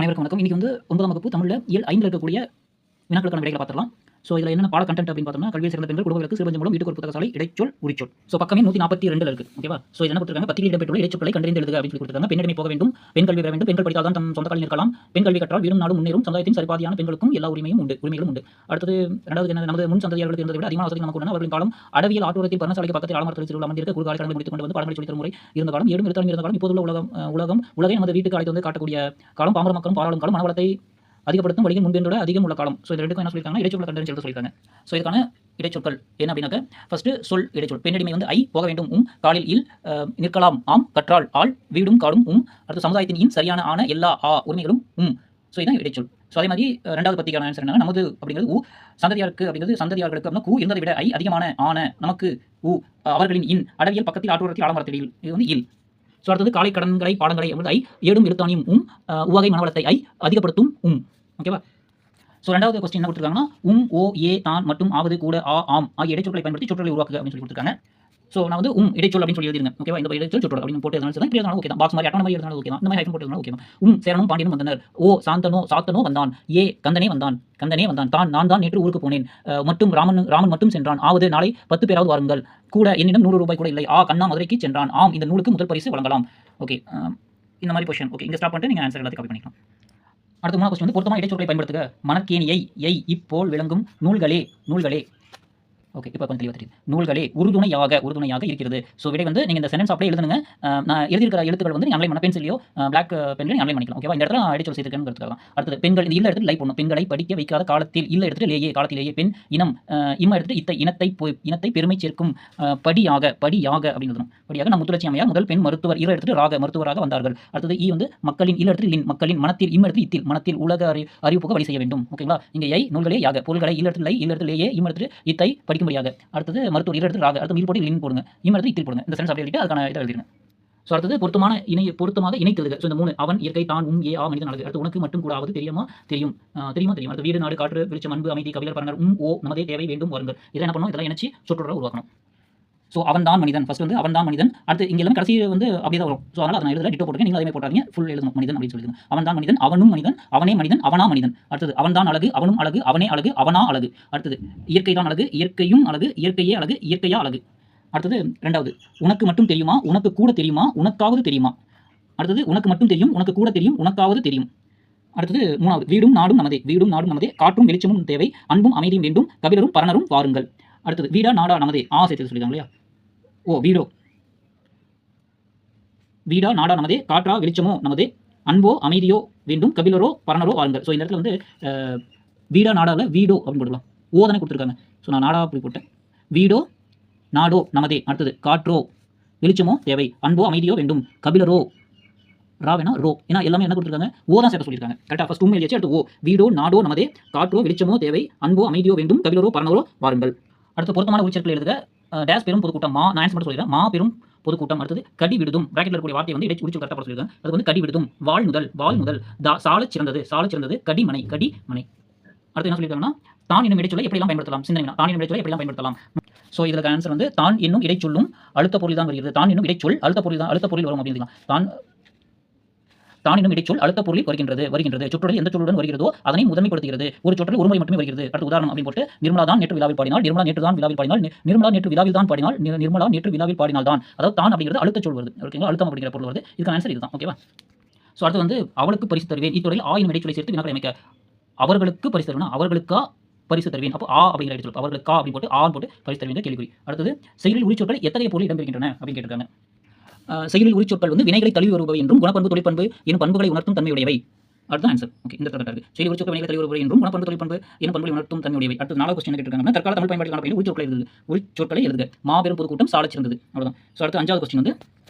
அனைவருக்கும் வணக்கம். இன்னைக்கு வந்து 9ஆம் வகுப்பு தமிழ்ல இயல் 5ல இருக்கக்கூடிய வினாக்களுக்கான விடைகளை பார்த்துடலாம். இதில் என்னென்ன பாட கண்டென்ட் அப்படின்னு பார்த்தோம்னா, கல்வியில் சிறந்த பெண்கள், குடும்பங்களுக்கு சிறுபஞ்சம் மூலம் வீட்டுக்கு ஒரு புத்தக சாலை, இடைச்சொல், உரிச்சொல். பக்கமே 142ல இருக்கு. ஓகேவா? இது என்ன கொடுத்துருக்காங்க, பத்தியில் இடம்பெற்றுள்ள இடைச்சொற்களை கண்டறிந்து எழுதுக அப்படின்னு சொல்லி கொடுத்துருக்காங்க. பெண்ணிடமே போக வேண்டும், பெண் கல்வி பெற வேண்டும், பெண்கள் படித்தால் தான் தம் சொந்த காலில் இருக்கலாம், பெண் கல்வி கற்றால் வீடும் நாடும் முன்னேறும், சமுதாயத்தின் சரிபாதியான பெண்களுக்கும் எல்லா உரிமைகளும் உண்டு. அடுத்தது இரண்டாவது என்ன, நமது முன் சந்ததியார்களுக்கு இருந்ததை விட அதிகமான வசதி நமக்கு உள்ள அவர்களின் காலம் அடவியல் ஆற்றோரத்தில் பர்ணசாலைக்கு பக்கத்தில் ஆலமரத்தில் திருவிழா அமர்ந்திருக்க குறுகாலை கடந்து முடித்துக் கொண்டு வந்து பாடங்களை சொல்லித் தரும் முறை இருந்த காலம், ஏடும் எழுத்தாலும் இருந்த காலம், இப்போதுள்ள உலகை நமது வீட்டுக்கு அழைத்து வந்து காட்டக்கூடிய காலம், பாமர மக்களும் பாராளும் காலம், மனவளத்தை அதிகப்படுத்தும் வழியில் முன்பென்றோட அதிகம் உள்ள காலம். இந்த ரெண்டுக்கும் என்ன சொல்லியிருக்காங்க, இடைச்சொல் கண்டறிந்து எழுத சொல்லியிருக்காங்க. இதுக்கான இடைச்சொற்கள் என்ன அப்படின்னாக்க, ஃபர்ஸ்ட் சொல் இடைச்சொல். பெண்ணடிமை வந்து ஐ, போக வேண்டும் காலில் இல், நிற்கலாம் ஆம், கற்றால் ஆள், வீடும் காடும் அடுத்து சமுதாயத்தின் இன், சரியான ஆன, எல்லா ஆ உரிமைகளும் இதுதான் இடைச்சொல். அதே மாதிரி ரெண்டாவது பத்திக்கான ஆன்சர் என்ன, நமது அப்படிங்கிறது சந்ததியாருக்கு அப்படிங்கிறது சந்ததியார்களுக்கு அப்படின்னா கூ இருந்ததை விட ஐ அதிகமான ஆன, நமக்கு அவர்களின் இன், அடவியல் பக்கத்தில் ஆற்றோரத்தில் ஆலமரத்தில் இது வந்து இல். அடுத்தது காலை கடன்களை பாடங்களை ஐ, ஏடும் எழுத்தானியும் உவகை மனவளத்தை ஐ அதிகப்படுத்தும் ஓகேவா? ரெண்டாவது கொஸ்டின் என்ன கொடுத்துருக்காங்கன்னா, ஓ, ஏ, தான், மட்டும், ஆவது, கூட, ஆ, ஆம் ஆகிய இடைச்சொற்களை பயன்படுத்தி சொற்களை உருவாக்குக அப்படின்னு சொல்லி கொடுத்துருக்காங்க. நான் வந்து இடைச்சொல் அப்படின்னு சொல்லி எழுதிருங்க. ஓகேவா? இந்த இடைச்சொல் சொற்றொடர் அப்படின்னு போட்டு எழுதினாலும் சரி, இருந்தாலும் ஓகே தான். பாக்ஸ் மாதிரி அட்டவணை மாதிரி எழுதினாலும் ஓகே தான். இந்த மாதிரி ஹைஃபன் போட்டு எழுதினாலும் ஓகே தான். சேரனும் பாண்டியனும் வந்தனர். ஓ, சாத்தனோ வந்தான். ஏ, கந்தனே வந்தான். தான், நான் தான் நேற்று ஊருக்கு போனேன். மட்டும் ராமன் மட்டும் சென்றான். ஆவது, நாளை 10 பேராவது வாருங்கள். கூட, என்னிடம் 100 ரூபாய் கூட இல்லை. கண்ணா மதுரைக்கு சென்றான். ஆம், இந்த நூலுக்கு முதல் பரிசு வழங்கலாம். ஓகே, இந்த மாதிரி கொஸ்டின். ஓகே, இங்கே ஸ்டாப் பண்ணிட்டு நீங்கள் ஆன்சர் எல்லாத்தையும் காப்பி பண்ணிக்கலாம். அடுத்த 3வது கொஸ்டின் வந்து பொருத்தமான இடைச்சொற்களை பயன்படுத்துக. மணற்கேணியை எய், இப்போல் விளங்கும் நூல்களே. ஓகே, இப்போ கொஞ்சம் தெளிவாக தெரியுது. நூல்களே உறுதுணையாக இருக்கிறது. விடை வந்து நீங்கள் இந்த சென்டென்ஸ் அப்படியே எழுதுங்க. நான் எழுதியிருக்கிற எழுத்துக்கள் வந்து அன்லைன் பண்ண பென்சிலையோ பிளாக் பென்லையும் அன்லைன் பண்ணிக்கலாம். ஓகேவா? இந்த இடத்துல இடைச்சொல் செய்திருக்கேன்னு. அடுத்தது பெண்கள், இந்த இல்ல எடுத்து லை போடணும். பெண்களை படிக்க வைக்காத காலத்தில், இல்ல எடுத்துட்டு லேயே, காலத்திலேயே. பெண் இனம், இம்மா எடுத்துட்டு இனத்தை பெருமை சேர்க்கும் படியாக அப்படின்னு படியாக நம் முத்துலட்சி அம்மையார் முதல் பெண் மருத்துவர், இர எடுத்துட்டு ராக மருத்துவராக வந்தார்கள். அடுத்தது ஈ வந்து மக்களின், இல்ல எடுத்துட்டு லின், மக்களின், மனத்தில், இம் எடுத்து இத்தில், மனத்தில் உலக அறிவிப்புக்கு வழி செய்ய வேண்டும். ஓகேங்களா? இங்கே ஐ, நூல்களே யாக, பொருள்களை இல்ல எடுத்து லை, இல்ல எடுத்து லேயே, இம் எடுத்து இத்தை படிக்க முடியாது. அடுத்தது மருத்துவர், இர எடுத்து ராக, அடுத்து மீன் போட்டு லின் போடுங்க, இம் எடுத்து இத்தில் போடுங்க. இந்த சென்ஸ் அப்படியே எழுதிட்டு அதுக்கான இதை எழுதிருங்க. அடுத்தது பொருத்தமாக இணைத்தெழுதுக. இந்த 3 அவன், இயற்கை, தான், ஏ, ஆ, மனிதன், அழகு. அடுத்து உனக்கு மட்டும் கூடாவது தெரியும். அடுத்து வீடு, நாடு, காற்று, வெளிச்சம், அன்பு, அமைதி, கவிஞர், பரணர், ஓ, நமதே, தேவை, வேண்டும், வாருங்கள். இதெல்லாம் என்ன பண்ணணும், இதெல்லாம் இணைச்சி சொற்றொடரை உருவாக்கணும். அவன் தான் மனிதன். ஃபர்ஸ்ட் வந்து அவன் தான் மனிதன். அடுத்து இங்க எல்லாம் கடைசி வந்து அப்படியே தான் வரும். அதனால அதை நான் எழுதல, டிட்டோ போட்டுருக்கேன். நீங்க அதே மாதிரி போட்டாதீங்க, ஃபுல் எழுதணும். மனிதன் அப்படின்னு சொல்லிடுங்க. அவன் தான் மனிதன், அவனும் மனிதன், அவனே மனிதன், அவனா மனிதன். அடுத்தது அவன் தான் அழகு, அவனும் அழகு, அவனே அழகு, அவனா அழகு. அடுத்தது இயற்கை தான் அழகு, இயற்கையும் அழகு, இயற்கையே அழகு, இயற்கையா அழகு. அடுத்தது ரெண்டாவது, உனக்கு மட்டும் தெரியுமா, உனக்கு கூட தெரியுமா, உனக்காவது தெரியுமா. அடுத்தது உனக்கு மட்டும் தெரியும், உனக்கு கூட தெரியும், உனக்காவது தெரியும். அடுத்தது 3வது, வீடும் நாடும் நமதே, காற்றும் வெளிச்சமும் தேவை, அன்பும் அமைதியும் வேண்டும், கபிலரும் பரணரும் வாருங்கள். அடுத்தது வீடா நாடா நமதே, சேர்த்து சொல்லியிருக்காங்க இல்லையா? வீடா நாடா நமதே, காற்றா வெளிச்சமோ நமதே, அன்போ அமைதியோ வேண்டும், கபிலரோ பரணரோ வாருங்கள். இந்த இடத்துல வந்து வீடா நாடாவில் வீடோ அப்படின்னு போட்டுக்கலாம். தானே கொடுத்துருக்காங்க. நான் நாடா அப்படி போட்டேன். வீடோ நாடோ நமதே. அடுத்தது காற்றோ வெளிச்சமோ தேவை, அன்போ அமைதியோ வேண்டும், கபிலரோ வேணா ரோ, ஏன்னா எல்லாமே என்ன கொடுத்துருக்காங்க, தான் சேர்த்து சொல்லியிருக்காங்க. கரெக்டாக ஃபர்ஸ்ட் எழுதியாச்சு. அடுத்து வீடோ நாடோ நமதே, காற்றோ வெளிச்சமோ தேவை, அன்போ அமைதியோ வேண்டும், கபிலரோ பரணரோ வாருங்கள். அடுத்து பொருத்தமான உரிச்சொற்கள் எழுதுக. டேஸ் பெரும் பொதுக்கூட்டம், நான் ஆன்சர் மட்டும் சொல்லிடுறேன். பெரும் பொதுக்கூட்டம். அடுத்தது கடி விடுதும், பிராக்கெட்ல இருக்கக்கூடிய வார்த்தை வந்து உரிச்சொல் கரெக்டாக போட சொல்லியிருக்காங்க. அது வந்து கடி விடுதும், வாள் முதல், சாலச் சிறந்தது, கடிமனை. அடுத்து என்ன சொல்லியிருக்காங்கன்னா, தான் என்னும் இடைச்சொல்லை எப்படிலாம் பயன்படுத்தலாம். சிந்தனை, தான் என்னும் இடைச்சொல்லை எப்படிலாம் பயன்படுத்தலாம். இதுக்கு ஆன்சர் வந்து தான் என்னும் இடைச்சொல்லும் அழுத்த பொருள் தான் வருகிறது. தான் என்னும் இடைச்சொல் அழுத்த பொருள் வரும் அப்படின்னு தான் என்னும் இடைச்சொல் அழுத்த பொருளில் வருகின்றது. சொற்றொடரில் எந்த சொல்லுடன் வருகிறதோ அதனை முதன்மைப்படுத்துகிறது. ஒரு சொற்றொடர் ஒரு முறை மட்டுமே வருகிறது. அடுத்த உதாரணம் அப்படின்னு போட்டு, நிர்மலா தான் நேற்று விழாவில் பாடினாள், நிர்மலா நேற்று விழாவில் பாடினாள் தான். அதாவது தான் அப்படிங்கிறது அழுத்த சொல் வருது. ஓகேங்களா? அழுத்தம் அப்படிங்கிற பொருள் வருது. இதுக்கு ஆன்சர் இதுதான். ஓகேவா? அடுத்து வந்து அவளுக்கு பரிசு தருவேன். இத்துறையில் ஆயிரம் இடைச்சொல்லை சேர்த்து வினாக்களை அமைக்க. அவர்களுக்கு பரிசு தருவேன், அவர்களுக்கா பரிசு தருவேன். அப்போ அப்படிங்கிற இடைச்சொல், அவர்களுக்கா அப்படின்னு போட்டு போட்டு பரிசு தருவேன் கேள்விக்குறி. அடுத்தது செயலில் உரிச்சொற்கள் எத்தகைய பொருள் இடம்பெறுகின்றன அப்படின்னு கேட்டிருக்காங்க. செயலில் உரிச்சொற்கள் வந்து வினைகளை தழுவி வருபவை என்றும், குணப்பண்பு தொழிற்பண்பு எனும் பண்புகளை உணர்த்தும் தன்மையுடையவை. அடுத்த ஆன்சர். ஓகே, இந்த கரெக்டாக இருக்கு. செயலில் உரிச்சொற்கள் வினைகளை தழுவி வருபவை என்றும், குணப்பண்பு தொழிற்பண்பு எனும் பண்புகளை உணர்த்தும் தன்மையுடையவை. அடுத்து 4வது கொஸ்டின் கேட்டிருக்காங்க. தற்கால தமிழ் பயன்பாட்டில் காணப்படும் உரிச்சொற்களை எழுதுக. மாபெரும் பொதுக்கூட்டம், சாலச் சிறந்தது. அவ்வளவுதான். அடுத்து 5வது கொஸ்டின் வந்து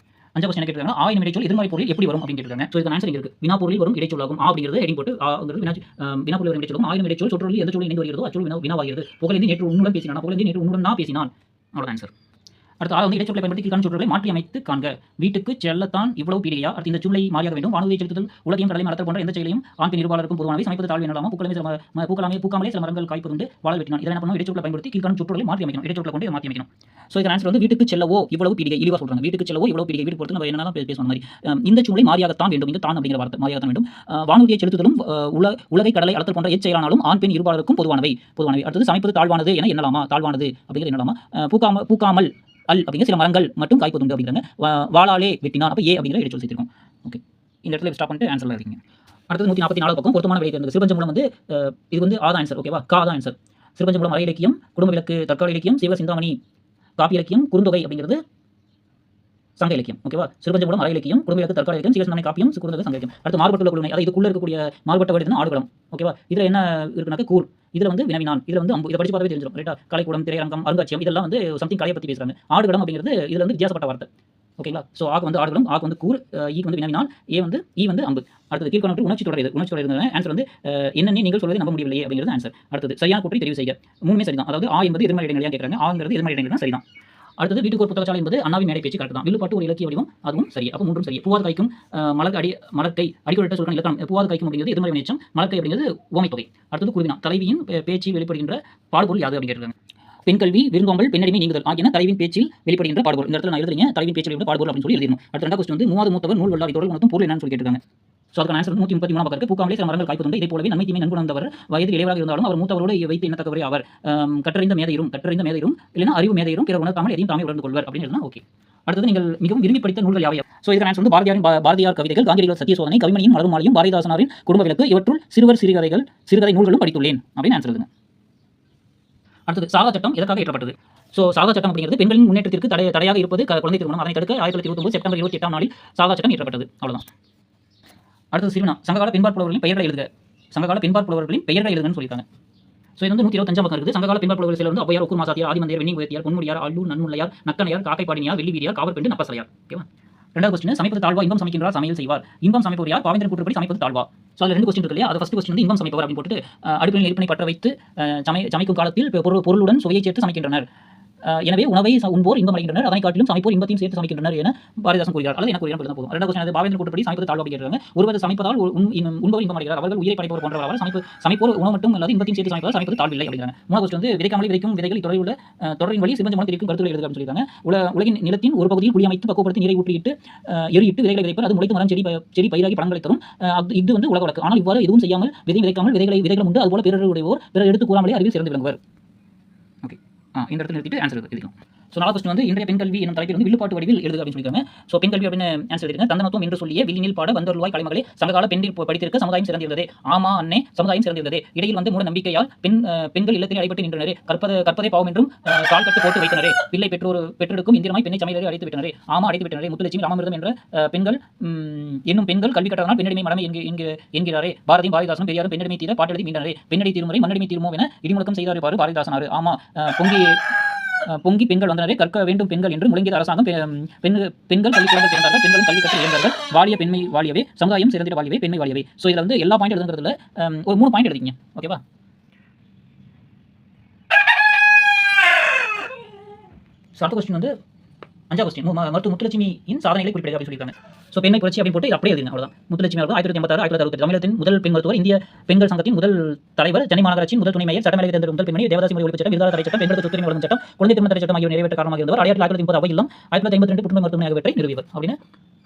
5வது கொஸ்டின் கேட்டிருக்காங்க. ஆயிரம் இடைச்சொல் எதிர்மறை பொருள் எப்படி வரும் அப்படின்னு கேட்டிருக்காங்க. இதுக்கு ஆன்சர் இருக்கு. வினா பொருளில் வரும் இடைச்சொல்லாகும். அப்படிங்கிறது ஹெடிங் போட்டு வினா பொருள் வரும் இடைச்சொல்லும். ஆயிரம் இடைச்சொல் சொற்றொடரில் எந்த சொல் இணைந்து வருகிறதோ அச்சொல் வினாவாகிறது. புகழேந்தி நேற்று உன்னுடன் பேசினான், புகழேந்தி நேற்று உன்னுடன் நான் பேசினான். அவ்வளவு ஆன்சர். அடுத்து 6 வந்து இடைச்சொற்களை பயன்படுத்தி கீழ்காணும் சொற்றொடர்களை மாற்றி அமைத்து காண்க. வீட்டுக்கு செல்லத்தான் இவ்வளவு பீடிகையா? அடுத்து இந்த சொல்லை மாறியாக வேண்டும். வானூர்தியை செலுத்துதல், உலகையும் கடலையும் அளத்தல் போன்ற எந்த செயலையும் ஆண் பெண் இருபாலருக்கும் பொதுவானவை. சமைப்பது தாழ்வு எனலாமா? பூக்காமலே சில மரங்கள் காய்ப்பதுண்டு, வாழ வெட்டினான். இதை என்ன பண்ணணும்? இடைச்சொற்களை பயன்படுத்தி கீழ்காணும் சொற்றொடர்களை மாற்றி அமைக்கணும். இடைச்சொற்களை கொண்டு இதை மாற்றி அமைக்கணும். ஸோ இதன் ஆன்சர் வந்து வீட்டுக்கு செல்லவோ இவ்வளவு பீடிகை. இழிவா சொல்றாங்க. வீட்டுக்கு செல்லவோ இவ்வளவு பீடிகை. வீட்டுக்கு பொறுத்து நம்ம என்னெல்லாம் பேசுவோம் மாதிரி. இந்த சொல்லை மாறியாகத்தான் வேண்டும். இந்த தான் அப்படிங்கிற வார்த்தை மாறியாகத்தான் வேண்டும். வானூர்தியை செலுத்துதலும் உலகை கடலை அளத்தல் போன்ற எச்செயலானாலும் ஆண் பெண் இருபாலருக்கும் பொதுவானவை. அடுத்தது சமைப்பது தாழ்வானது என எண்ணலாமா? தாழ்வானது அப்படிங்கிறது என்னலாமா? பூக்காமல் அப்படிங்கிற சில மரங்கள் மட்டும் காய்ப்பதுண்டு அப்படிங்கிறாங்க. வாளாலே வெட்டினான். அப்போ ஏ அப்படிங்கிற இடைச்சொல் சேர்த்திருக்கோம். ஓகே, இந்த இடத்துல ஸ்டாப் பண்ணிட்டு ஆன்சர்ல இருக்கீங்க. அடுத்தது 144 பக்கம் பொருத்தமான விடை தேர்ந்தெடுங்க. சிறுபஞ்ச மூலம் வந்து இது வந்து ஆ தான் ஆன்சர். ஓகேவா? கா தான் ஆன்சர். சிறுபஞ்ச மூலம் அரை இலக்கியம், குடும்ப விளக்கு தற்கால இலக்கியம், சிவ சிந்தாமணி காப்பி இலக்கியம், குறுந்தொகை அப்படிங்கிறது சங்க இலக்கியம். ஓகேவா? சிறுபஞ்ச மூலம் அரை இலக்கியம், குடும்ப விளக்கு தற்கால இலக்கியம், சிவ சிந்தாமணி காப்பியம், குறுந்தொகை சங்க இலக்கியம். அடுத்து மாறுபட்டுள்ள குழுமை, அதாவது இதுக்குள்ள இருக்கக்கூடிய மாறுபட்ட வேர்டு ஆடுகளம். ஓகேவா? இதுல என்ன இருக்குனாக்க கூர், இதுல வந்து வினவினான், இதுல வந்து அம்பு. இதை படிச்சு பார்த்தாவே தெரிஞ்சிடும். ரைட்டா? கலைக்கூடம், திரையரங்கம், அருங்காட்சியம் இதெல்லாம் வந்து சம்திங் கலையை பத்தி பேசுறாங்க. ஆடுகளம் அப்படிங்கிறது இதுல வந்து வித்தியாசப்பட்ட வார்த்தை. ஓகேங்களா? ஸோ ஆக்கு வந்து ஆடுகளம், ஆக்கு வந்து கூர், ஈக்கு வந்து வினவினான், ஏ வந்து ஈ வந்து அம்பு. அடுத்தது கீழ்காணும் உணர்ச்சி தொடர். உணர்ச்சி தொடர் ஆன்சர் வந்து என்னென்ன நீங்கள் சொல்வதை நம்ப முடியவில்லை அப்படிங்கிறது ஆன்சர். அடுத்தது சரியான கூற்றை தெரிவு செய்க. மூணுமே சரிதான். அதாவது ஆ என்பது எதிர்மறை இடைநிலையா கேட்கறாங்க. ஆங்கிறது எதிர்மறை இடைநிலை தான் சரிதான். அடுத்தது வீட்டுக்கு ஒரு புத்தகச்சாலை என்பது அண்ணாவின் மேடை பேச்சு கரெக்ட் தான். வில்லுப்பாட்டு ஒரு இலக்கிய வடிவம், அதுவும் சரி. அப்போ மூன்றும் சரி. பூவாது கைக்கும் மலர்கை அடிக்கொள்ளிட்ட சொல்றாங்க இலக்கணம். பூவாது கைக்கும் அப்படிங்கிறது எதிர்மறை வினைச்சம், மலர்கை அப்படிங்கிறது உவமை தொகை. அடுத்தது குருவினா தலைவியின் பேச்சு வெளிப்படுகின்ற பாடுபொருள் யாது அப்படின்னு கேட்டிருக்காங்க. பெண் கல்வி, விருந்தோம்பல், பெண்ணடிமை நீங்குதல் ஆகியன தலைவின் பேச்சில் வெளிப்படுகின்ற பாடுபொருள். இந்த இடத்துல நான் எழுதுறீங்க தலைவின் பேச்சில் வெளிப்படுகின்ற பாடுபொருள் அப்படின்னு சொல்லி எழுதணும். அடுத்த 2வது கொஸ்டின் வந்து மூவாவது மூத்தவர் நூல் வெள்ளாவி தொடர் உணர்த்தும் பொருள் என்னன்னு சொல்லி கேட்டிருக்காங்க. ஸோ அதுக்கான ஆன்சர் 133 பக்கம் இருக்கு. பூக்காமலே சில மரங்கள் காய்ப்பதுண்டு. இதை போலவே நன்மை தீமை நன்கு உணர்ந்தவர் வயது இளையவராக இருந்தாலும் அவர் மூத்தவரோடு வைத்து எண்ணத்தக்கவரே அவர். கற்றறிந்த மேதையும் இல்லைன்னா அறிவு மேதையும் பிறர் உணர்த்தாமல் எதையும் தாமே உணர்ந்து கொள்வர் அப்படின்னு ஓகே. அடுத்தது நீங்கள் மிகவும் விரும்பி படித்த நூல்கள் யாவை? ஸோ இதுக்கான ஆன்சர் வந்து பாரதியார் கவிதைகள், காந்தியடிகள் சத்திய சோதனை, கவிமணியின் மலரும் மாலையும், பாரதிதாசனாரின் குடும்ப விளக்கு, இவற்றுள் சிறுவர் சிறுகதை நூல்களும் படித்துள்ளேன் அப்படின்னு ஆன்சர் எழுதுங்க. அடுத்தது சாகா சட்டம் எதற்காக இயற்றப்பட்டது? ஸோ சாகா சட்டம் அப்படிங்கிறது பெண்களின் முன்னேற்றத்திற்கு தடையாக இருப்பது குழந்தை திருமணம். அதனை தடுக்க 1929 செப்டம்பர் 28ஆம் நாளில் சாகா சட்டம் இயற்றப்பட்டது. அவ்வளவுதான். அடுத்தது சிறுவினா சங்ககால பெண்பார் புலவர்களின் பெயர்களை எழுதுக. சங்ககால பெண்பார் புலவர்களின் பெயர்களை எழுதுன்னு சொல்லியிருக்காங்க. ஸோ இது வந்து 125 பக்கம் இருக்குது. சங்ககால பெண்பார் புலவர்கள் சிலர் வந்து ஔவையார், உக்கூர் மாசாத்தியார், ஆதிமந்தையர், வெண்ணி உயர்த்தியார், பொன்முடியார், அல்லூர் நன்முல்லையார், நக்கனையார், காக்கைப்பாடினியார், வெள்ளி வீரியார், காவற்பெண்டு, நப்பசலையார். ஓகேவா? 2வது கொஸ்டின் சமைப்பது தாழ்வா இன்பம் சமைக்கின்றார் சமையல் செய்வார். இன்பம் சமைப்பவர் யார்? பாவேந்தர் கூற்றுப்படி சமைப்பது தாழ்வா. ஸோ அதில் 2 கொஸ்டின் இருக்கு இல்லையா? அது ஃபர்ஸ்ட் கொஸ்டின் வந்து இன்பம் சமைப்பவர் அப்படின்னு போட்டு அடுப்பில் நெருப்பினை பற்ற வைத்து சமைக்கும் காலத்தில் பொருளுடன் சுவையை சேர்த்து சமைக்கின்றனர். எனவே உணவை உண்போர் இன்பம் அடைகின்றனர், அதனை காட்டிலும் சமைப்போர் இன்பத்தையும் சேர்த்து சமைக்கின்றனர் என பாரதிதாசன் கூறுகிறார். அல்லது என்ன கூறுகிறார் போதும். 2வது கொஸ்டின் பாவேந்தர் கூற்றுப்படி சமைப்பது தாழ்வா அப்படிங்கிறாங்க. ஒருவர் சமைப்பதால் உண்பவர் இன்பம் அடைகிறார், அவர்கள் உயிரை படைப்பவர் போன்றவர். சமைப்போர் உணவு மட்டும் அல்லது இன்பத்தையும் சேர்த்து சமைப்பதால் சமைப்பது தாழ்வில்லை அப்படிங்கிறாங்க. 3வது கொஸ்டின் வந்து விதைக்காமலே விதைக்கும் விதைகள் தொடரின் வழி சிவஞ்ச மூலம் தெரிவிக்கும் கருத்துக்களை எழுதுக அப்படின்னு சொல்லியிருக்காங்க. உலகின் நிலத்தின் ஒரு பகுதியில் குழியமைத்து பக்குவப்படுத்தி நீரை ஊற்றிட்டு எரியிட்டு விதைகளை விதைப்பர், அது முளைத்து மரம் செடி பயிராகி பழங்களை தரும். இது வந்து உலக வழக்கு. ஆனால் இவ்வாறு எதுவும் செய்யாமல் விதைக்காமல் விதைகளும் உண்டு, அதுபோல பிறர் உடையோர் பிறர் எடுத்து கூறாமலே அறிவில் சிறந்து விளங்குவர். ஓகே, இந்த இடத்துல நிறுத்திட்டு ஆன்சர் எழுதிக்கலாம். ஸோ 4வது கொஸ்டின் வந்து இன்றைய பெண் கல்வி என்னும் தலைப்பில் வந்து வில்லுப்பாட்டு வடிவில் எழுதுக அப்படின்னு சொல்லியிருக்காங்க. ஸோ பெண் கல்வி அப்படின்னு ஆன்சர் எழுதிருக்காங்க. தந்தனத்துவம் என்று சொல்லியே வில்லினில் பாட வந்தருள்வாய் கலைமகளே, சங்ககால பெண்ணில் படித்திருக்க சமுதாயம் சிறந்திருந்ததே. ஆமா அண்ணே, சமுதாயம் சிறந்திருந்ததே. இடையில் வந்து மூட நம்பிக்கையால் பெண்கள் இல்லத்தில் அடைபட்டு நின்றனரே. கற்பதே பாவம் என்றும் கால் கட்டு போட்டு வைத்தனரே. பிள்ளை பெற்றெடுக்கும் இந்திரமாய் பெண்ணை சமையலறை அடைத்து விட்டனரே. ஆமா அடைத்து விட்டனரே. முத்துலட்சுமி ராமமிர்தம் என்ற பெண்கள் கல்வி கற்றதனால் பெண்ணடிமை மடமை என்கிறாரே. பாரதியும் பாரதிதாசனும் பெரியாரும் பெண்ணடிமை தீர பாட்டெழுதி மீண்டனரே. பெண்ணடி தீர்முறை மண்ணடிமை தீர்மோ என இடிமுழக்கம் செய்தார் பாரு பாரதிதாசனாரு. ஆமா பொங்கி பெண்கள் வந்தனரே, கற்க வேண்டும் பெண்கள் என்று முழங்கிய அரசாங்கம். பெண்கள் பள்ளிக்கூடங்கள் திறந்தார்கள், பெண்களும் கல்வி கற்று இயந்தார்கள். வாழிய பெண்மை வாழியவே, சமுதாயம் சிறந்திட வாழியவே, பெண்மை வாழியவே. ஸோ இதில் வந்து எல்லா பாயிண்ட் எழுதுங்கிறதுல ஒரு 3 பாயிண்ட் எழுதிங்க. ஓகேவா? அடுத்த கொஸ்டின் வந்து 5வது கொஸ்டின் மருத்துவ முத்துலட்சுமியின் சாதனைகளை குறிப்பிடுக அப்படின்னு சொல்லியிருக்காங்க. ஸோ பெண்மை புரட்சி அப்படின்னு போட்டு அப்படியே எழுதுங்க. அவ்வளோதான். முத்துலட்சுமி அவர்கள் 1986 1968 தமிழகத்தின் முதல் பெண் மருத்துவர், இந்திய பெண்கள் சங்கத்தின் முதல் தலைவர், சென்னை மாநகராட்சியின் முதல் துணை மேயர், சட்டமேலவை தேர்ந்தெடுத்த முதல் பெண்மணி, தேவதாசி முறை ஒழிப்பு சட்டம், விருதாளர் தடை சட்டம், பெண்களுக்கு சொத்துரிமை வழங்கும் சட்டம், குழந்தை திருமண தடை சட்டம் ஆகியோர் நிறைவேற்ற காரணமாக இருந்தவர். 1930 அவை இல்லம், 1952 புற்றுநோய் மருத்துவமனை ஆகியவற்றை நிறுவியவர் அப்படின்னு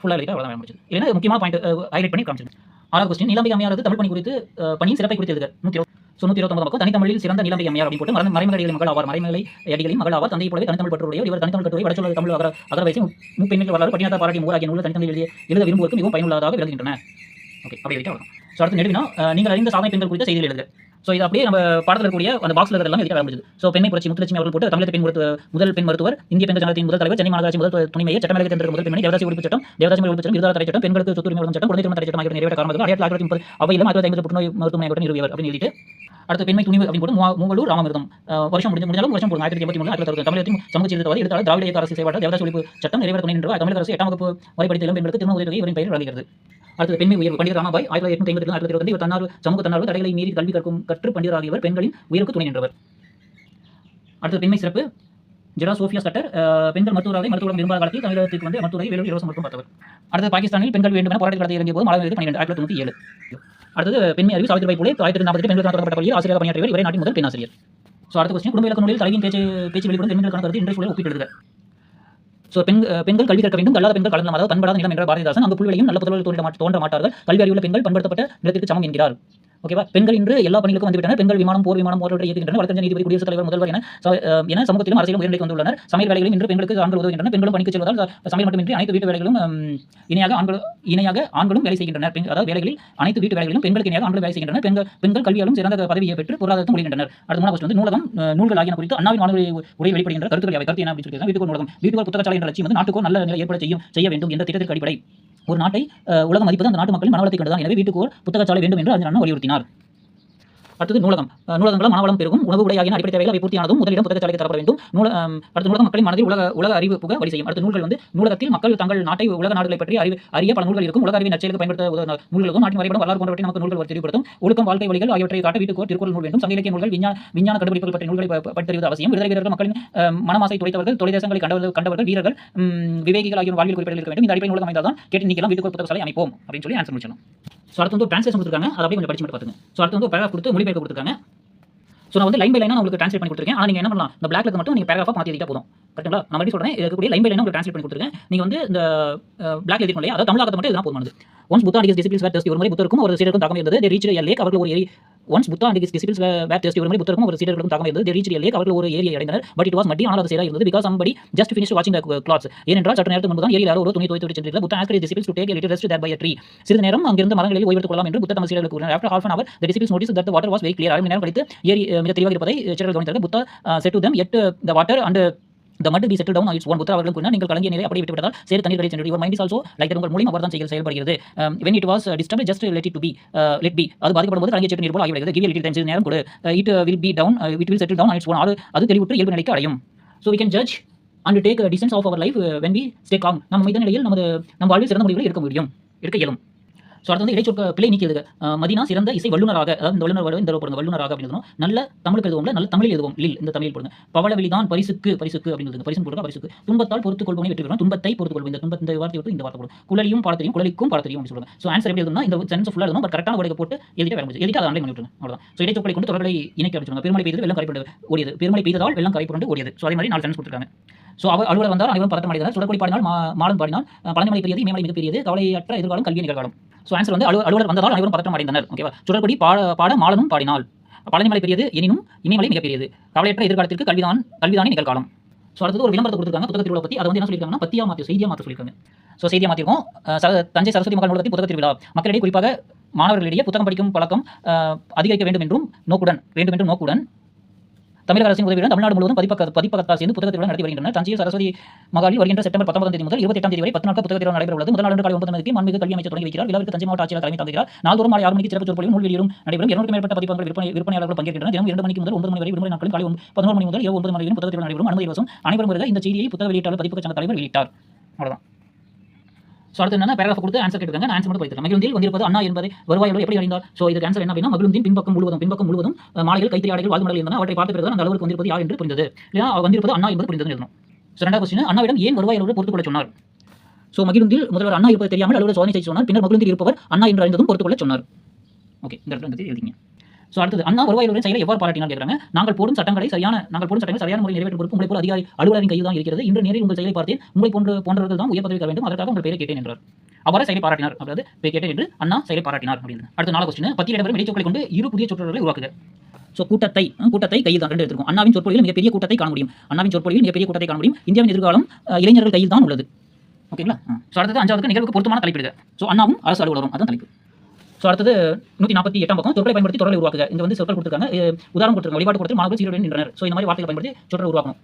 ஃபுல்லாக எழுதிட்டு அவ்வளோதான் முடிச்சது. இல்லைன்னா முக்கியமான பாயிண்ட் ஹைலைட் பண்ணி காமிச்சிருங்க. 6வது கொஸ்டின் நீலாம்பை அம்மையாரது தமிழ் பணி குறித்து பணியின் சிறப்பை குறித்து எழுதுக. 129 பக்கம் தனித்தமிழில் சிறந்த நீலாம்பை அம்மையார் அப்படின்னு போட்டு மறைமலை அடிகளின் மகள் ஆவார். மறைமலை அடிகளின் மகள் ஆவார். தந்தையை போலவே தனித்தமிழ் பற்றுடைய இவர் தனித்தமிழ் கட்டுரை வடச்சொல் தமிழ் அகரவயசை முப்பெண்ணில் வரலாறு படிநாத பாராட்டி மூர் ஆகிய நூல்கள் தனித்தமிழ் எழுத விரும்புவதற்கு மிகவும் பயனுள்ளதாக விளங்குகின்றன. ஓகே, அப்படி எழுதிட்டு அவ்வளோதான். ஸோ அடுத்து நெடுவினா நீங்கள் அறிந்த சாதனை பெண்கள் குறித்த செய்திகள் எழுதுக. ஸோ இது அப்படியே நம்ம பாடத்தில் இருக்கக்கூடிய அந்த பாக்ஸில் இருக்கிறதெல்லாம் எழுதிட்டு ஆரம்பிச்சது. ஸோ பெண்மை புரட்சி முத்துலட்சுமி அவர்கள் போட்டு தமிழக முதல் பெண் மருத்துவர், இந்திய பெண்கள் சங்கத்தின் முதல் தலைவர், சென்னை மாநகராட்சி முதல் துணை மேயர், சட்டமேலவை தேர்ந்தெடுத்த முதல் பெண்மணி, தேவதாசி ஒழிப்பு சட்டம், விருதாளர் தடை சட்டம், பெண்களுக்கு சொத்துரிமை வழங்கும் சட்டம், குழந்தை திருமண தடை சட்டம் ஆகியோர் நிறைவேற்ற காரணமாக 1930 அவை இல்லம், 1950 புற்றுநோய் மருத்துவமனை ஆகியோர் நிறுவியவர் அப்படின்னு எழுதிட்டு அடுத்து பெண்மை துணிவு அப்படின்னு போட்டு மூவலூர் ராமமிர்தம் வருஷம் முடிஞ்சாலும் வருஷம் போடுங்க. 1983 1960 தமிழகத்தின் சமூக சீர்திருத்தவாதி எழுத்தாளர், திராவிட இயக்க அரசு செயல்பாடு, தேவதாசி ஒழிப்பு சட்டம் நிறைவேற்ற துணை நின்று தமிழக அரசு 8ஆம் வகுப்பு வரை படித்த இளம் பெண்களுக்கு திருமண உதவித்தொகை இவரின் பெயரில் வழங்குகிறது. அடுத்து பெண்மை உயர்வு பண்டிதர் ராமாபாய் 1852 1925 இவர் தன்னார்வ சமூக தன்னார்வ தடைகளை மீறி கல்வி கற்று பண்டிதர் ஆகியவர் பெண்களின் உயர்வுக்கு துணை நின்றவர். அடுத்து பெண்மை சிறப்பு ஜெரா சோஃபியா சட்டர் பெண்கள் மருத்துவம் விரும்பாத காலத்தில் தமிழகத்துக்கு வந்து மருத்துவரை இலவச மருத்துவம் பார்த்தவர். அடுத்து பாகிஸ்தானில் பெண்கள் வேண்டும் என போராட்டத்தில் இறங்கிய போது மாணவர்கள் 12 1997. அடுத்தது பெண்மை அறிவு சாவித்திரிபாய் பூலே 1948 பெண்களுக்கான தொடங்கப்பட்ட பள்ளியில் ஆசிரியராக பணியாற்றியவர். இவரே நாட்டின் முதல் பெண் ஆசிரியர். ஸோ அடுத்த கொஸ்டின், குடும்ப இலக்க நூலில் தலைவியின் பேச்சு வெளிப்படும் பெண்களுக்கான கருத்து இன்றைய சூழல் ஒப்பிட்டு எழுதுக. ஸோ பெண்கள் கல்வி கற்க வேண்டும், கல்லாத பெண்கள் கலந்தம், அதாவது பண்படாத நிலம் என்ற பாரதிதாசன். அங்கு புல்வெளியும் நல்ல புத்தகங்கள் தோன்ற மாட்டார்கள், கல்வி அறிவுள்ள பெண்கள் பண்படுத்தப்பட்ட நிலத்திற்கு சமம் என்கிறார். ஓகேவா? பெண்கள் இன்று எல்லா பணிகளுக்கும் வந்துவிட்டனர். பெண்கள் விமானம் போர் மோட்டார் இயக்குகின்றனர். வழக்கறிஞர், நீதிபதி, குடியரசுத் தலைவர், முதல்வர் என சமூகத்திலும் அரசியலும் உயர்நிலைக்கு வந்துள்ளனர். சமையல் வேலைகளில் இன்று பெண்களுக்கு ஆண்கள் உதவுகின்றனர். பெண்களும் பணிக்கு செல்வதால் சமையல் மட்டுமின்றி அனைத்து வீட்டு வேலைகளும் இணையாக ஆண்களும் வேலை செய்கின்றனர். அதாவது வேலைகளில் அனைத்து வீட்டு வேலைகளிலும் பெண்களுக்கு இணையாக ஆண்களும் வேலை செய்கின்றனர். பெண்கள் கல்வியாலும் சிறந்த பதவியை பெற்று பொருளாதாரத்தும் ஒழுகின்றனர். அடுத்த மூணாவது வந்து நூலகம், நூல்கள் ஆகியன குறித்து அண்ணாவின் மாணவ உரை வெளிப்படுகின்ற கருத்துக்கள் கருத்து என்ன அப்படின்னு சொல்லி வீட்டுக்கு நூலகம், வீட்டுக்கு புத்தகச்சாலை என்ற லட்சியம் வந்து நாட்டுக்கோ நல்ல நிலை ஏற்பட செய்ய வேண்டும் என்ற திட்டத்திற்கு அடிப்படை. ஒரு நாட்டை உலகம் மதிப்பது அந்த நாட்டு மக்களின் மனவளத்தை கொண்டுதான். எனவே வீட்டுக்கு புத்தகச்சாலை வேண்டும் என்று அறிஞர் அண்ணா வலியுறுத்தினார். அடுத்தது நூலகங்கள் மனவளம் பெருகும், உணவு உடை ஆகிய அடிப்படை தேவைகள் அவை பூர்த்தியானதும் முதலிடம் புத்தகச்சாலைக்கு தரப்பட வேண்டும். அடுத்த நூலகம் மக்களின் மனதில் உலக அறிவு புக வழி செய்யும். அடுத்த நூல்கள் வந்து நூலகத்தில் மக்கள் தங்கள் நாட்டை உலக நாடுகளை பற்றி அறிய பல நூல்கள் இருக்கும். உலக அறிவின் நற்செயலுக்கு பயன்படுத்த நூல்களும் நாட்டின் வரைபடம் வரலாறு போன்றவற்றை நமக்கு நூல்கள் தெரிவிப்படுத்தும். ஒழுக்கம், வாழ்க்கை வழிகள் ஆகியவற்றை காட்ட வீட்டுக்கு திருக்குறள் நூல் வேண்டும். சங்க இலக்கிய நூல்கள், விஞ்ஞான கண்டுபிடிப்புகள் பற்றிய நூல்களை படித்தறிவது அவசியம். விடுதலை வீரர்கள், மக்களின் மனமாசை துடைத்தவர்கள், தொலைதேசங்களை கண்டவர்கள், வீரர்கள், விவேகிகள் ஆகிய வாழ்வில் குறிப்பிடல் இருக்க வேண்டும். இந்த அடிப்படை நூலகம் அமைந்தால் தான் கேட்டு நீக்கலாம் வீட்டுக்கு புத்தகசாலை அமைப்போம் அப்படின்னு சொல்லி ஆன்சர் முடிச்சலாம். ஸோ அடுத்து வந்து டிரான்ஸ்லேஷன் கொடுத்துருக்காங்க, அதை அப்படியே கொஞ்சம் படிச்சு மட்டும் பார்த்துங்க. ஸோ அடுத்து வந்து பேராகிராஃப் கொடுத்து மொழிபெயர்க்க கொடுத்துருக்காங்க. ஸோ நான் வந்து லைன் பை லைனாக உங்களுக்கு ட்ரான்ஸ்லேட் பண்ணி கொடுத்துருக்கேன். ஆனால் நீங்கள் என்ன பண்ணலாம், இந்த பிளாக்ல மட்டும் நீங்கள் பேராகிராஃபாக மாற்றி எழுதிட்டா போதும். கரெக்டுங்களா? நான் எப்படி சொல்கிறேன், இருக்கக்கூடிய லைன் பை லைனாக உங்களுக்கு ட்ரான்ஸ்லேட் பண்ணி கொடுத்துருக்கேன். நீங்கள் வந்து இந்த பிளாக் எழுதிக்கணும் இல்லையா, அதாவது தமிழாக்கத்தை மட்டும் இதுதான் போதுமானது. Once Buddha and his disciples வேர் டெஸ்டி, ஒரு முறை புத்தருக்கும் ஒரு சீடருக்கும் தாக்கம் இருந்தது. தே ரீச்ட் எ லேக், அவர்கள் ஒரு ஏரி. Once Buddha and his disciples வேர் டெஸ்டி, ஒரு முறை புத்தருக்கும் ஒரு சீடருக்கும் தாக்கம் இருந்தது. தே ரீச்ட் எ லேக், அவர்கள் ஒரு ஏரியை அடைந்தனர். பட் இட் வாஸ் மட்டி, ஆனால் அது சேரா இருந்தது. பிகாஸ் சம்படி ஜஸ்ட் ஃபினிஷ் வாட்சிங் த கிளாத்ஸ், ஏனென்றால் சற்று நேரத்துக்கு முன்பு தான் ஏரியில் யாரோ ஒரு துணி துவைத்து விட்டு சென்றிருந்தார். Buddha asked his disciples to take a little rest there by a tree, சிறிது நேரம் அங்கிருந்து மரங்களில் ஓய்வெடுத்துக் கொள்ளலாம் என்று புத்தர் தம் சீடர்களுக்கு கூறினார். After half an hour the disciples noticed that the water was very clear. அரை மணி நேரம் கழித்து ஏரி மிக தெளிவாக இருப்பதை சீடர்கள் கவனித்தார்கள். Buddha said to them, yet the water and the mud be settled down on its own. புத்தர் அவர்களுக்கு கூறினார், நீங்கள் கலங்கிய நீரை அப்படியே விட்டுவிட்டதால் சேறு தண்ணீர் வெளியே சென்று your mind is also like that. உங்கள் மூலியம் அவர்தான் செயல்படுகிறது. when it was disturbed, just let it be. அது பாதிக்கப்படும் போது கலங்கிய சேற்று நீர் போல ஆகிவிடுகிறது. give a little time, சிறிது நேரம் கொடு, it will be down, it will settle down on its own. அது தெளிவுற்று இயல்பு நிலைக்கு அடையும். So we can judge and take a distance of our life when we stay calm. நம்ம மீதான நிலையில் நம் வாழ்வில் சிறந்த முடிவுகளை எடுக்க இயலும். ஸோ அடுத்து வந்து இடைச்சொற்க பிழை நீக்கி எழுதுக. மதினா சிறந்த இசை வல்லுநராக, அதாவது இந்த வல்லுநர் இந்த போடுங்க, வல்லுநராக அப்படின்னு நல்ல தமிழுக்கு எழுதுவோம்ல, நல்ல தமிழில் எழுதுவோம், இந்த தமிழில் போடுங்க. பவளவெளிதான் பரிசுக்கு அப்படின்னு பரிசு போடுங்க. பரிசுக்கு துன்பத்தால் பொறுத்துக் கொள்வோம் வெற்றி பெறுவோம். துன்பத்தை பொறுத்துக் கொள்வோம், இந்த வார்த்தை விட்டு இந்த வார்த்தை போடும். குழலியும் பாடத்தெரியும், குழலிக்கும் பாடத்தெரியும் அப்படின்னு சொல்லுவாங்க. ஸோ ஆன்சர் எப்படி எழுதுனா, இந்த சென்ஸ் ஃபுல்லாக எழுதணும், பட் கரெக்டான வடிவ போட்டு எழுதிட்டு வேலை எழுதிட்டு அதை ஆன்லைன் பண்ணி விட்டுருங்க. அவ்வளோதான். ஸோ இடைச்சொற்களை கொண்டு தொடர்களை இணைக்க ஆரம்பிச்சிருங்க. பெருமழை பெய்தது வெள்ளம் கரைப்புண்டு ஓடியது, பெருமழை பெய்ததால் வெள்ளம் கரைப்புண்டு ஓடியது. ஸோ அதே மாதிரி 4 சென்ஸ் கொடுத்துருக்காங்க. ஸோ அலுவலர் வந்தால் அனைவரும் பதட்டம் அடைந்தனர். சுடற்கொடி பாடினால் மாலம் பாடினால் பழனிமலை பெரியது, இமயமலை மிக பெரியது, கவலையற்ற எதிர்காலம் கல்வி நிகழ்காலம். ஸோ ஆன்சர் வந்து அலுவலர் வந்ததால் அனைவரும் பதட்டம் அடைந்தனர். ஓகேவா? சுடற்கொடி பாட மாலனும் பாடினால் பழனிமலை பெரியது, எனினும் இமயமலை மிக பெரியது, கவலையற்ற எதிர்காலத்திற்கு கல்விதானே நிகழ்காலம். ஸோ அடுத்தது ஒரு விளம்பரத்தை கொடுத்துருக்காங்க புத்தக திருவிழா பற்றி. அதை வந்து என்ன சொல்லியிருக்காங்கன்னா செய்தியாக மாற்ற சொல்லியிருக்காங்க. ஸோ செய்தியாக மாற்றிருக்கோம். தஞ்சை சரஸ்வதி மகள் நூலகத்தில் புத்தக திருவிழா மக்களிடையே, குறிப்பாக மாணவர்களிடையே புத்தகம் படிக்கும் பழக்கம் அதிகரிக்க வேண்டும் என்றும் நோக்குடன் தமிழக அரசின் உதவியுடன் தமிழ்நாடு முழுவதும் பதிப்பகத்தால் சேர்ந்து புத்தக திருவிழா நடத்தி வருகின்றனர். தஞ்சை சரஸ்வதி மகாலில் வருகின்ற செப்டம்பர் 19 தேதி முதல் 28 தேதி வரை 10 நாட்கள் புத்தக திருவிழா நடைபெற உள்ளது. முதல் நாள் காலை 9 மணிக்கு மாண்புமிகு கல்வி அமைச்சர் தொடங்கி வைக்கிறார். விழாவிற்கு தஞ்சை மாவட்ட ஆட்சியர் தலைமை தாங்குகிறார். நாள்தோறும் மாலை 6 மணிக்கு சிறப்பு சொற்பொழிவும் நூல் வெளியீடும் நடைபெறும். 200க்கும் மேற்பட்ட பதிப்பகங்கள் விற்பனையாளர்கள் பங்கேற்கின்றனர். தினம் 2 மணிக்கு முதல் 9 மணி வரை விடுமுறை நாட்களும் காலை 11 மணி முதல் இரவு 9 மணி வரை புத்தக திருவிழா நடைபெறும். அனுமதி இலவசம். அனைவரும் வருக. இந்த செய்தியை புத்தக வெளியீட்டாளர் பதிப்பக சங்க தலைவர் வெளியிட்டார். அவ்வளவுதான். ஸோ அடுத்து என்ன பேராகிராஃப் கொடுத்து ஆன்சர் கேட்டுருக்காங்க. நான் ஆன்சர் மட்டும் படிக்கிறேன். மகிழுந்தில் வந்திருப்பது அண்ணா என்பதை வருவாயோடு எப்படி அறிந்தார்? ஸோ இதுக்கு ஆன்சர் என்ன அப்படின்னா, மகிழுந்தின் பின்பக்கம் முழுவதும் மாலைகள், கைத்தறி ஆடைகள், வாழ்வு மடல் இருந்தன. அவற்றை பார்த்த பிறகு அந்த அளவுக்கு வந்திருப்பது யார் என்று புரிந்தது. இல்லையா, வந்திருப்பது அண்ணா என்பது புரிந்தது எழுதணும். ஸோ 2வது கொஸ்டின், அண்ணாவிடம் ஏன் வருவாயோடு பொறுத்துக் கொள்ள சொன்னார்? ஸோ மகிழுந்தில் முதல்வர் அண்ணா இருப்பது தெரியாமல் அலுவலர் சோதனை செய்து சொன்னார். பின்னர் மகிழுந்தில் இருப்பவர் அண்ணா என்று அறிந்ததும் பொறுத்துக் கொள்ள சொன்னார். ஓகே, இந்த இடத்துல எழுதிங்க. ஸோ அடுத்தது, அண்ணா வருவாயோடு செயலை எவ்வாறு பாராட்டினார் கேட்குறாங்க. நாங்கள் போடும் சட்டங்களை சரியான முறையில் நிறைவேற்றும் பொறுப்பு உங்களை போல அதிகாரி அலுவலரின் கையில் தான் இருக்கிறது. இன்று நேரில் உங்கள் செயலை பார்த்தேன். உங்களை போன்றவர்கள் தான் உயர் பதவி வேண்டும். அதற்காக உங்கள் பெயரை கேட்டேன் என்றார். அவ்வாறு செயலை பாராட்டினார், அதாவது கேட்டேன் என்று அண்ணா செயலை பாராட்டினார் அப்படின்னு. அடுத்த 4 கொஸ்டின், பத்தியில் இடம்பெறும் இடைச்சொற்களை கொண்டு 2 புதிய சொற்றொடர்களை உருவாக்குக. ஸோ கூட்டத்தை கையில் தான் 2 எடுத்துக்கும். அண்ணாவின் சொற்பொழியில் மிகப்பெரிய கூட்டத்தை காண முடியும். இந்தியாவின் எதிர்காலம் இளைஞர்கள் கையில் தான் உள்ளது. ஓகேங்களா? ஸோ அடுத்தது 5வது நிகழ்வுக்கு பொருத்தமான தலைப்பிடுக. ஸோ அண்ணாவும் அரசு அலுவலரும் அதான் தலைப்பு. ஸோ அடுத்தது 148 பக்கம், சொற்களை பயன்படுத்தி தொடரை உருவாக்குக. இங்க வந்து சொற்கள் கொடுத்துருக்காங்க, உதாரணம் கொடுத்துருக்காங்க. வழிபாட்டு கூட்டத்தில் மாணவர்கள் சீருடன் நின்றனர். ஸோ இந்த மாதிரி வார்த்தைகளை பயன்படுத்தி சொற்களை உருவாக்கணும்.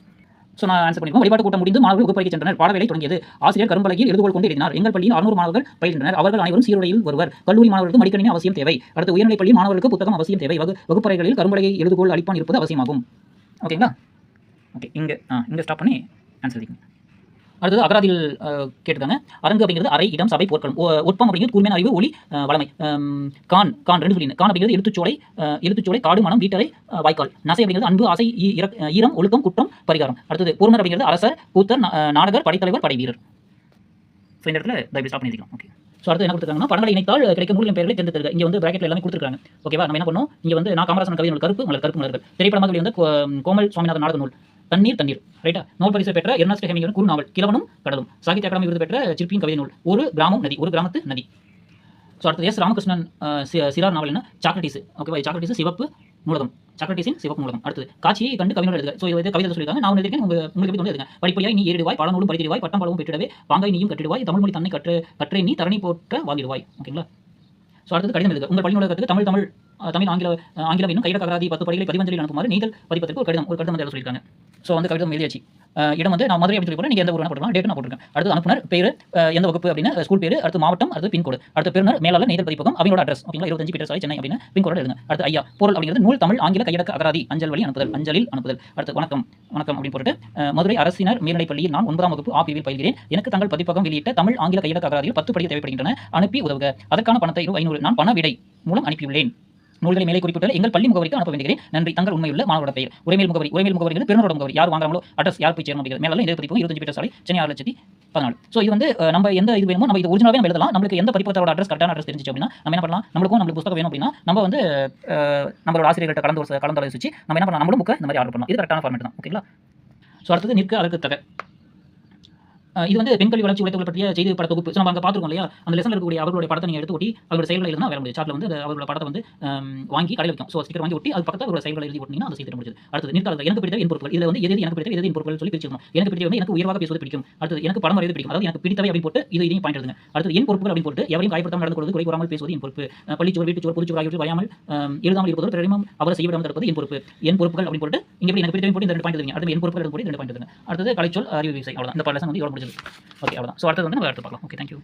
ஸோ நான் ஆன்சர் பண்ணிருக்கோம். வழிபாட்டு கூட்டம் முடிந்து மாணவர்கள் வகுப்பறைக்கு சென்றனர். பாடவேளை தொடங்கியது. ஆசிரியர் கரும்பலகையில் எழுதுகோள் கொண்டு எழுதினார். எங்கள் பள்ளியில் 600 மாணவர்கள் பயின்றனர். அவர்கள் அனைவரும் சீருடையில் வருவர். கல்லூரி மாணவர்களுக்கு மடிக்கணினி அவசியம் தேவை. அடுத்து உயர்நிலைப் பள்ளி மாணவர்களுக்கு புத்தகம் அவசியம் தேவை. வகுப்பறைகளில் கரும்பலகை எழுதுகோள் அளிப்பான் இருப்பது அவசியமாகும். ஓகேங்களா? ஓகே, இங்கே ஸ்டாப் பண்ணி ஆன்சர் எழுதிங்க. அடுத்தது அகராதியில் கேட்டிருக்காங்க. அரங்கு அப்படிங்கிறது அறை, இடம், சபை, போர்க்களம். ஒட்பம் அப்படிங்கிறது கூர்மையான அறிவு, ஒளி, வளமை. கான் கான் 2 சொல்லியிருந்தேன். கான் அப்படிங்கிறது எழுத்துச்சோலை, காடு, மனம், வீட்டறை, வாய்க்கால். நசை அப்படிங்கிறது அன்பு, ஆசை, ஈரம், ஒழுக்கம், குற்றம், பரிகாரம். அடுத்தது பொருணர் அப்படிங்கிறது அரசர், கூத்தர், நாடகர், படைத்தலைவர், படை வீரர். ஸோ இந்த இடத்துல தயவு ஸ்டாப் பண்ணிக்கலாம். ஓகே. ஸோ அடுத்து என்ன கொடுத்துருக்காங்கன்னா படங்களை இணைத்தால் கிடைக்கும் நூலின் பெயர்களை தேர்ந்தெடுக்க. இங்கே வந்து பிராக்கெட்ல எல்லாமே கொடுத்துருக்காங்க. ஓகேவா? நம்ம என்ன பண்ணோம், இங்கே வந்து நான் காமராசன் கவிதை நூல் கருப்பு மலர்கள். திரைப்படமாக வெளிவந்த கோமல் சுவாமிநாதன் நாடக நூல் தண்ணீர். ரைட்டா? நோபல் பரிசு பெற்ற எர்னஸ்ட் ஹெமிங்கரின் குறுநாவல் கிழவனும் கடலும். சாகித்ய அகாடமி விருது பெற்ற சிற்பியின் கவிதை நூல் ஒரு கிராமத்து நதி. ஸோ அடுத்து எஸ் ராமகிருஷ்ணன் சிறார் நாவல் என்ன? சாக்ரட்டிஸ். ஓகேவா? சாக்ரட்டிஸ் சிவப்பு நூலகம். சாக்ரட்டிஸின் சிவப்பு நூலகம். அடுத்து காட்சியை கண்டு கவிஞர் எழுதுக. ஸோ இது கவிதை சொல்லியிருக்காங்க. நான் எழுதியிருக்கேன். உங்களுக்கு எப்படி எழுதுங்க. படிப்படியாய் நீ ஏறிடுவாய், பழநூலும் படித்திடுவாய், பட்டம் பழவும் பெற்றிடவே, வாங்காய் நீயும் கட்டிடுவாய், தமிழ் மொழி தன்னை கற்றே நீ தரணி போற்ற வாழ்ந்திடுவாய். ஓகேங்களா? ஸோ அடுத்தது கடிதம் எழுதுக. உங்கள் பள்ளி நூலகத்துக்கு தமிழ் ஆங்கிலம் என்னும் கையடக்க அகராதி 10 படிகளை பதிவஞ்சலில் அனுப்புமாறு நீதல் பதிப்பதற்கு ஒரு கடிதம் வந்து சொல்லியிருக்காங்க. ஸோ வந்து கடிதம் எழுதியாச்சு. இடம் வந்து நான் மதுரை அப்படின்னு சொல்லி நீங்கள் எந்த ஊர் போட்டுக்கலாம், டேட் நான் போட்டுருக்கேன். அடுத்து அனுப்புனர் பேர், எந்த வகுப்பு அப்படின்னா ஸ்கூல் பேர், அடுத்து மாவட்டம், அடுத்து பின்கோடு, அடுத்து பெருனர் மேலாளர் நெய்தல் பதிப்பகம், அவங்களோட அட்ரஸ். ஓகேங்களா? 25 பீட்டர் சாலை, சென்னை அப்படின்னு பின்கோடு எழுதுங்க. அடுத்து ஐயா. பொருள் அப்படிங்கிறது நூல், தமிழ், ஆங்கில கையடக்க அகராதி, அஞ்சலில் அனுப்புதல். அடுத்து வணக்கம் அப்படின்னு போட்டு மதுரை அரசினர் மேல்நிலைப் பள்ளியில் நான் 9ஆம் வகுப்பு ஆபியில் பயில்கிறேன். எனக்கு தங்கள் பதிப்பகம் வெளியிட்ட தமிழ், ஆங்கில கையடக்க அகராதியில் 10 படிகள் தேவைப்படுகின்றன. அனுப்பி உதவுக. அதற்கான பணத்தை ரூ. 500 நான் பண விடை மூலம் அனுப்பியுள்ளேன். நூல்களை மேலே குறிப்பிட்டுள்ள எங்கள் பள்ளி முகவரிக்கு அனுப்ப வேண்டுகிறேன். நன்றி. தங்கள் உண்மையுள்ள மாணவரோட பெயர். உரிமையில் முகவரி பெருனரோட முகவரி, யார் வாங்குறாங்களோ அட்ரஸ், யார் போய் சேரணும் அப்படிங்கிறது. மேலே இந்த பதிப்பு 25 பீட்டர் சாலை, சென்னை 6,14,000. ஸோ இது வந்து நம்ம எந்த இது வேணுமோ நம்ம இது ஒரிஜினலாகவே நம்ம எழுதலாம். நம்மளுக்கு எந்த பதிப்பகத்தோட அட்ரஸ் கரெக்டான அட்ரஸ் தெரிஞ்சிச்சு அப்படின்னா நம்ம என்ன பண்ணலாம், நம்மளுக்கு புத்தகம் வேணும் அப்படின்னா நம்ம வந்து நம்மளோட ஆசிரியர்கள்ட்ட கலந்தாலோசிச்சு நம்ம என்ன பண்ணலாம், நம்மளும் புக்கை இந்த மாதிரி ஆர்டர் பண்ணலாம். இது கரெக்டான ஃபார்மேட் தான். ஓகேங்களா? ஸோ அடுத்தது நிற்க அதற்கு தக. இது வந்து பெண்கல்வி வளர்ச்சி உழைத்தவர்கள் பற்றிய செய்தி பட தொகுப்பு. நம்ம அங்கே பார்த்துருக்கோம் இல்லையா? அந்த லெசன் இருக்கக்கூடிய அவர்களுடைய படத்தை நீங்கள் எடுத்து ஒட்டி அவரோட செயல்களை எழுதினா வேற முடியும். சார்ட்டில் வந்து அவரோட படத்தை வந்து வாங்கி கடையில் வைக்கும். ஸோ ஸ்டிக்கர் வாங்கி ஒட்டி அது பக்கத்தில் அவரோட செயல்களை எழுதி ஒட்டினா அந்த செய்தி முடிஞ்சது. அடுத்தது நிற்காலத்தில் எனக்கு பிடித்த என் பொருட்கள். இதில் வந்து எது எனக்கு பிடித்த என் பொருட்கள் சொல்லி பிரிச்சிருக்கணும். எனக்கு பிடித்த வந்து எனக்கு உயர்வாக பேசுவது பிடிக்கும். அடுத்தது எனக்கு படம் வரைவது பிடிக்கும். அதாவது எனக்கு பிடித்தவை அப்படின்னு போட்டு இதையும் பாயிண்ட் எழுதுங்க. அடுத்தது என் பொறுப்புகள் அப்படின்னு போட்டு எவரையும் காயப்படுத்தாமல் நடந்து கொள்வது, குறை கூறாமல் பேசுவது என் பொறுப்பு. பள்ளிச்சுவர், வீட்டுச்சுவர், புதுச்சுவர் ஆகியவற்றை வயாமல் எழுதாமல் இருப்பதோடு பிறரிடம் அவரை செய்யவிடாமல் தடுப்பது என் பொறுப்பு. என் பொறுப்புகள் அப்படின்னு போட்டு இங்கே எனக்கு பிடித்தவை போட்டு இந்த 2 பாயிண்ட் எழுதுங்க. அடுத்து என் பொறுப்புகள் போட்டு 2 பாயிண்ட் எழுதுங்க. அடுத்தது கலைச்சொல் அறிவு விசை. அவ்வளோதான். இந்த லெசன் வந்து எவ்வளோ முடிஞ்சது. ஓகே, அவ்வளோதான். ஸோ அடுத்தது வந்து நம்ம அடுத்து பார்க்கலாம். Okay, thank you.